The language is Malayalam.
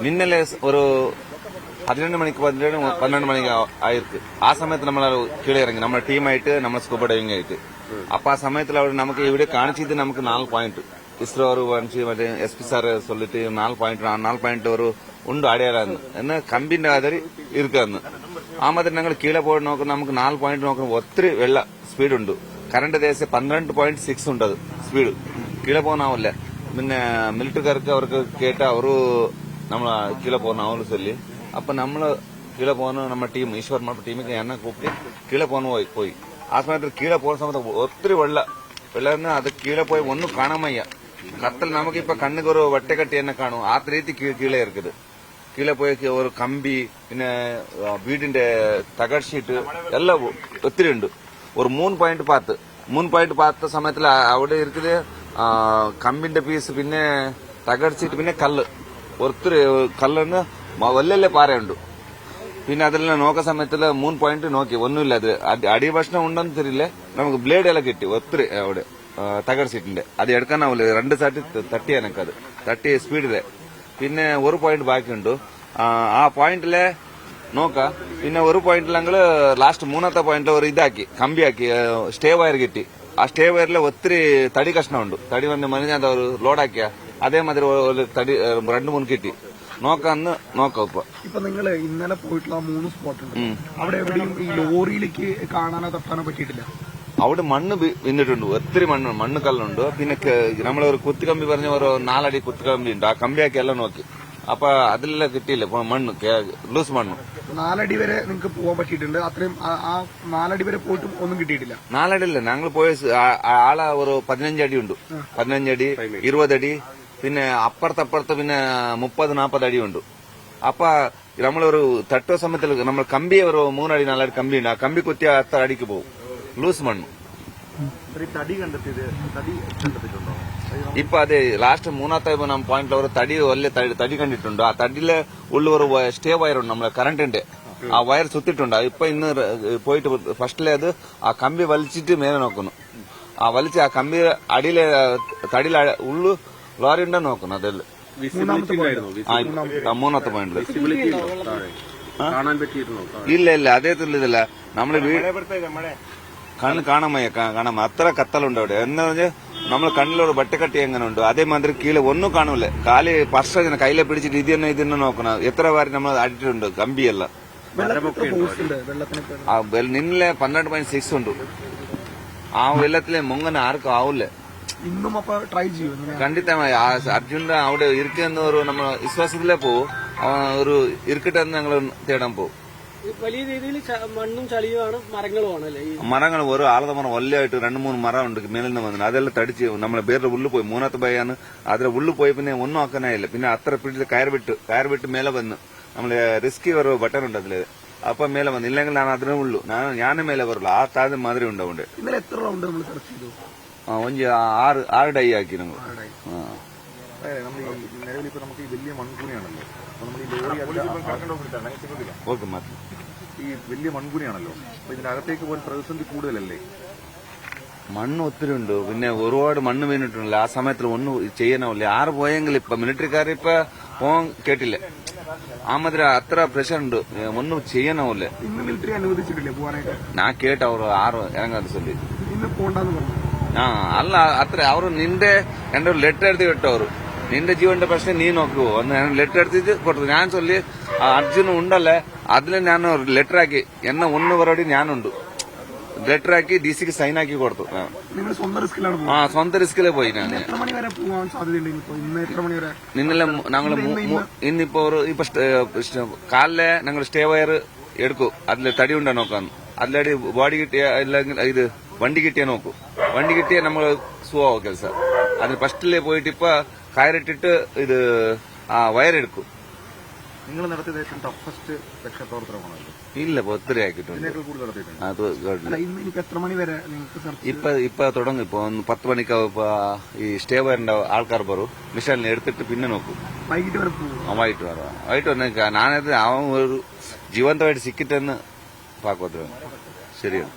മിന്നലെ ഒരു 12 മണിക്ക് 12 മണിക്ക് ആയിരിക്കും. ആ സമയത്ത് നമ്മൾ കീഴെ ഇറങ്ങി നമ്മുടെ ടീമായിട്ട് നമ്മൾ സ്കൂബ ഡൈവിംഗ് ആയിട്ട്. അപ്പൊ ആ സമയത്തിൽ അവിടെ നമുക്ക് ഇവിടെ കാണിച്ചത് നമുക്ക് 4 പോയിന്റ് ഇസ്രോ കാണിച്ച് മറ്റേ SP സാറ് சொல்லிட்டு 4 പോയിന്റ് ഒരു ഉണ്ട് അടയാളന്ന് എന്ന് കമ്പിന്റെ അതിരി ഇരിക്കുന്നു. ആ മാതിരി ഞങ്ങൾ കീഴെ പോയി നോക്കുന്ന നമുക്ക് 4 പോയിന്റ് നോക്കുന്ന ഒത്തിരി വെള്ള സ്പീഡ് ഉണ്ട്. കറണ്ട് ദേശം 12.6 ഉണ്ട് സ്പീഡ് കീഴെ പോകാനാവില്ല. പിന്നെ മിലിറ്ററിക്കാർക്ക് അവർക്ക് കേട്ട അവര് നമ്മളെ കീഴെ പോകുന്ന അവര് ചൊല്ലി അപ്പൊ നമ്മള് കീഴെ പോകുന്ന നമ്മുടെ ടീം ഈശ്വർ ടീമിക്ക് എന്നെ കൂപ്പിട്ട് കീഴെ പോകുന്ന പോയി. ആ സമയത്ത് കീഴെ പോകുന്ന സമയത്ത് ഒത്തിരി വെള്ളം അത് കീഴെ പോയി ഒന്നും കാണാൻ വയ്യ. കത്തൽ നമുക്കിപ്പോ കണ്ണുക്ക് ഒരു വട്ടക്കെട്ടി തന്നെ കാണും. ആ രീതി കീഴെ ഇരിക്കുന്നത്. കീഴെ പോയി ഒരു കമ്പി പിന്നെ വീടിന്റെ തകർ ഷീറ്റ് എല്ലാം ഒത്തിരി ഉണ്ട്. ഒരു 3 പോയിന്റ് പാത്ത സമയത്തിൽ അവിടെ ഇരിക്കുന്നത് കമ്പിന്റെ പീസ് പിന്നെ തകർ ഷീറ്റ് പിന്നെ കല്ല് ഒത്തിരി കല്ലെന്ന് വല്ലല്ലേ പാറയുണ്ട്. പിന്നെ അതെല്ലാം നോക്കുന്ന സമയത്തിൽ 3 പോയിന്റ് നോക്കി ഒന്നുമില്ല. അത് അടിഭക്ഷണം ഉണ്ടെന്ന് തരില്ല. നമുക്ക് ബ്ലേഡ് എല്ലാം കിട്ടി ഒത്തിരി അവിടെ തകർ സീറ്റിന്റെ അത് എടുക്കാനാവില്ല. 2 സാറ്റ് തട്ടി എനക്കത് തട്ടി സ്പീഡില്. പിന്നെ 1 പോയിന്റ് ബാക്കിയുണ്ട്. ആ പോയിന്റിലെ നോക്കാം. പിന്നെ 1 പോയിന്റിലെങ്കിൽ ലാസ്റ്റ് 3ാമത്തെ പോയിന്റിൽ ഒരു ഇതാക്കി കമ്പിയാക്കി സ്റ്റേ വയർ കിട്ടി. ആ സ്റ്റേ വയറിൽ ഒത്തിരി തടി കഷ്ണമുണ്ട്. തടി വന്ന് മനിഞ്ഞാൽ ഒരു ലോഡാക്കിയ അതേമാതിരി ഒരു തടി 2-3 കിട്ടി. നോക്കാം ഇപ്പൊ നിങ്ങൾ ഇന്നലെ പോയിട്ടുള്ള 3 സ്പോട്ട് ഉണ്ട്. അവിടെ എവിടെയും ഈ ലോറിയിലേക്ക് കാണാനോ തട്ടാനോ പറ്റിയിട്ടില്ല. അവിടെ മണ്ണ് വിന്നിട്ടുണ്ട്. ഒത്തിരി മണ്ണ് കല്ലുണ്ട്. പിന്നെ നമ്മളൊരു കുത്തിക്കമ്പി പറഞ്ഞ ഒരു 4 അടി കുത്തിക്കമ്പി ഉണ്ട്. ആ കമ്പിയാക്കി എല്ലാം നോക്കി. അപ്പൊ അതിലെല്ലാം കിട്ടിയില്ല മണ്ണ് ലൂസ് മണ്ണ്. 4 അടി വരെ നിങ്ങൾക്ക് പോകാൻ പറ്റിയിട്ടുണ്ട്. അത്രയും ആ 4 അടി വരെ പോയിട്ടും ഒന്നും കിട്ടിയിട്ടില്ല. 4 അടിയില്ല. ഞങ്ങൾ പോയ ആളെ ഒരു 15 അടി ഉണ്ട്. 15 അടി 20 അടി പിന്നെ അപ്പുറത്തപ്പുറത്ത് പിന്നെ 30-40 അടിയുണ്ട്. അപ്പൊ നമ്മളൊരു തട്ടുവ സമയത്തിൽ നമ്മൾ കമ്പി ഒരു 3 അടി 4 അടി കമ്പി ഉണ്ട്. ആ കമ്പി കുത്തിയ അത്ര അടിക്ക് പോകും ലൂസ് മണ്ണ്. ഇപ്പൊ അതെ ലാസ്റ്റ് 3ാമത്തെ പോയിന്റിൽ ഒരു തടി കണ്ടിട്ടുണ്ട്. ആ തടിയിലെ ഉള്ള ഒരു സ്റ്റേ വയറുണ്ട് നമ്മളെ കറണ്ടിന്റെ. ആ വയർ സുത്തിട്ടുണ്ട്. ഇപ്പൊ ഇന്ന് പോയിട്ട് ഫസ്റ്റിലെ അത് ആ കമ്പി വലിച്ചിട്ട് മേലെ നോക്കുന്നു. ആ വലിച്ച് ആ കമ്പി അടിയിലെ തടിയിലെ ഉള്ളു ലോറി ഉണ്ടെന്ന് നോക്കുന്നു. അതല്ല 3ാമത്തെ പോയിന്റില് ഇല്ല അതേത്തില്ല നമ്മള് കണ്ണ് കാണാൻ അത്ര കത്തലുണ്ട് അവിടെ. എന്ന് പറഞ്ഞാൽ നമ്മൾ കണ്ണിലൊരു ബട്ടക്കട്ടി എങ്ങനെ ഉണ്ട് അതേമാതിരി കീഴെ ഒന്നും കാണൂല. കാല് പർഷ കയ്യിലെ പിടിച്ചിട്ട് ഇത് നോക്കണം. എത്ര പേര് നമ്മൾ അടിച്ചിട്ടുണ്ട് കമ്പിയെല്ലാം. നിന്നിലെ 12.6 ഉണ്ട്. ആ വെള്ളത്തിലെ മുങ്ങനെ ആർക്കും ആവൂല. ഇന്നും അപ്പൊ ട്രൈ ചെയ്യും കണ്ടിത്തമായി. അർജുന്റെ അവിടെ ഇരിക്കുന്ന ഒരു നമ്മൾ വിശ്വാസത്തിലേ പോവും. ഒരു ഇരിക്കട്ടെന്ന് ഞങ്ങൾ തേടാൻ പോകും. വലിയ രീതിയിൽ മണ്ണും ചളിയുമാണ് മരങ്ങളുമാണ്. മരങ്ങൾ ഒരു ആളത മരം വല്ലയായിട്ട് 2-3 മരം ഉണ്ട് മേലിൽ നിന്ന് വന്നത്. അതെല്ലാം തടിച്ച് നമ്മളെ വേറെ ഉള്ളിൽ പോയി 3ാമത്തെ ബൈയാണ് അതിലെ ഉള്ളിൽ പോയി പിന്നെ ഒന്നും ആക്കാനായില്ല. പിന്നെ അത്ര പിടിച്ച് കയർ വിട്ട് മേലെ വന്ന് നമ്മളെ റിസ്കി ഒരു ബട്ടൺ ഉണ്ട് അതില്. അപ്പൊ മേലെ വന്നു. ഇല്ലെങ്കിൽ ഞാൻ അതിനേ ഉള്ളൂ. ഞാനും മേലെ വരുള്ളൂ. ആ താഴെ മാതിരി ഉണ്ട്. അതുകൊണ്ട് ഇന്നലെ എത്ര റൗണ്ട് നമ്മൾ സെർച്ച് ചെയ്തു? 6 ഡൈ ആക്കി ഞങ്ങൾ. നിലവിലിപ്പോ നമുക്ക് ഈ വലിയ മൺകൂണിയാണല്ലോ. നമ്മൾ ഈ ലോറി ഓക്കെ മാറ്റി ഈ വലിയ മൺകൂണിയാണല്ലോ. അപ്പൊ ഇതിനകത്തേക്ക് പോലും പ്രതിസന്ധി കൂടുതലല്ലേ? മണ്ണ് ഒത്തിരി ഉണ്ട്. പിന്നെ ഒരുപാട് മണ്ണ് വീണിട്ടുണ്ടല്ലോ. ആ സമയത്തിൽ ഒന്നും ചെയ്യാനാവില്ല. 6 പോയെങ്കിൽ ഇപ്പൊ മിലിറ്ററിക്കാർ ഇപ്പൊ പോകാൻ കേട്ടില്ല. ആ മാതിരി അത്ര പ്രഷർ ഉണ്ട്. ഒന്നും ചെയ്യാനാവില്ല. മിലിറ്ററി അനുവദിച്ചിട്ടില്ലേ പോകാനായിട്ട്? ഞാൻ കേട്ട അവർ 6 ഇറങ്ങാതെ ചൊല്ലി. പോകണ്ടെന്ന് അല്ല അത്ര ಅವರು നിന്റെ എന്റെ ഒരു ലെറ്റർ എഴുതി വിട്ടു. അവർ നിന്റെ ജീവന്റെ പ്രശ്നം നീ നോക്കുവോ എന്ന് ലെറ്റർ എടുത്തിട്ട് കൊടുത്തു. ഞാൻ ചൊല്ലി അർജുന ഉണ്ടല്ലേ അതില് ഞാൻ ലെറ്റർ ആക്കി എന്നെ 1 വരോടി ഞാനുണ്ട്. ലെറ്റർ ആക്കി DC-ക്ക് സൈൻ ആക്കി കൊടുത്തു. സ്വന്തം റിസ്കില് പോയി ഞാൻ. നിന്നലെ ഞങ്ങൾ ഇന്നിപ്പോ കാലിലെ ഞങ്ങൾ സ്റ്റേ വയർ എടുക്കും. അതില് തടി ഉണ്ടോ നോക്കാന്ന്. അതിലടി ബോഡി കിട്ടിയ അല്ലെങ്കിൽ ഇത് വണ്ടി കിട്ടിയാ നോക്കൂ. വണ്ടി കിട്ടിയാൽ നമ്മൾ സുഖമാവും ಕೆಲಸ. അതിന് ഫസ്റ്റിലേ പോയിട്ട് ഇപ്പൊ കയറിട്ടിട്ട് ഇത് ആ വയറെടുക്കും. നിങ്ങൾ നടത്തിയത് ഏറ്റവും ടഫസ്റ്റ് രക്ഷാപ്രവർത്തനമാണല്ലോ. ഇല്ല ഒത്തിരി ആക്കിയിട്ടുണ്ട്. ഇപ്പൊ തുടങ്ങും. ഇപ്പൊ 10 മണിക്ക് ഈ സ്റ്റേ വരേണ്ട ആൾക്കാർ പറയും. മിഷനിൽ എടുത്തിട്ട് പിന്നെ നോക്കും. വൈകിട്ട് വന്നേക്കാ ഞാനത് അവൻ ഒരു ജീവന്തമായിട്ട് സിക്കിട്ടെന്ന് പാക്കോത്ര ശരിയാണ്.